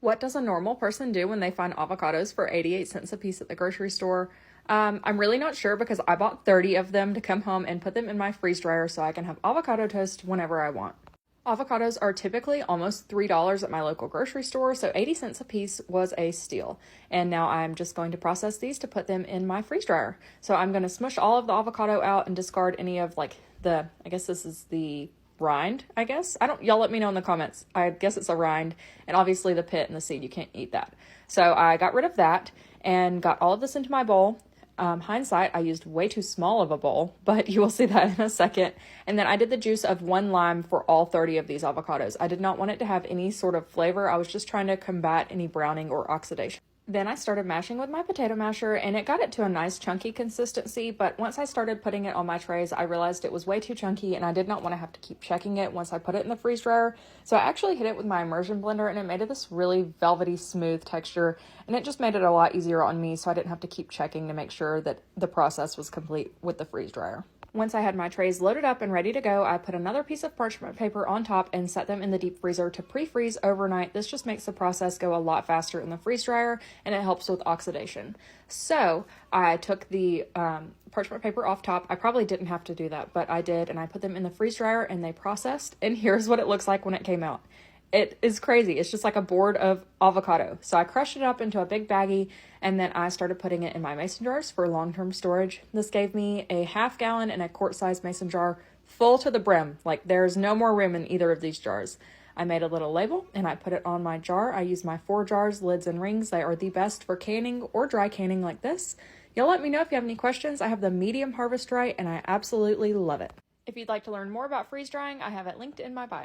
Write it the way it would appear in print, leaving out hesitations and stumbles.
What does a normal person do when they find avocados for 88 cents a piece at the grocery store? I'm really not sure because I bought 30 of them to come home and put them in my freeze dryer so I can have avocado toast whenever I want. Avocados are typically almost $3 at my local grocery store, so 80 cents a piece was a steal. And now I'm just going to process these to put them in my freeze dryer. So I'm going to smush all of the avocado out and discard any of I guess this is the rind, I guess. Y'all let me know in the comments. I guess it's a rind, and obviously the pit and the seed, you can't eat that. So I got rid of that and got all of this into my bowl. Hindsight, I used way too small of a bowl, but you will see that in a second. And then I did the juice of 1 lime for all 30 of these avocados. I did not want it to have any sort of flavor. I was just trying to combat any browning or oxidation. Then I started mashing with my potato masher, and it got it to a nice chunky consistency, but once I started putting it on my trays, I realized it was way too chunky, and I did not want to have to keep checking it once I put it in the freeze dryer. So I actually hit it with my immersion blender, and it made it this really velvety, smooth texture, and it just made it a lot easier on me, so I didn't have to keep checking to make sure that the process was complete with the freeze dryer. Once I had my trays loaded up and ready to go, I put another piece of parchment paper on top and set them in the deep freezer to pre-freeze overnight. This just makes the process go a lot faster in the freeze dryer, and it helps with oxidation. So I took the parchment paper off top. I probably didn't have to do that, but I did, and I put them in the freeze dryer and they processed, and here's what it looks like when it came out. It is crazy. It's just like a board of avocado. So I crushed it up into a big baggie, and then I started putting it in my mason jars for long-term storage. This gave me a half gallon and a quart-sized mason jar full to the brim. Like, there's no more room in either of these jars. I made a little label and I put it on my jar. I use my 4 jars, lids, and rings. They are the best for canning or dry canning like this. You'll let me know if you have any questions. I have the medium harvest dry and I absolutely love it. If you'd like to learn more about freeze drying, I have it linked in my bio.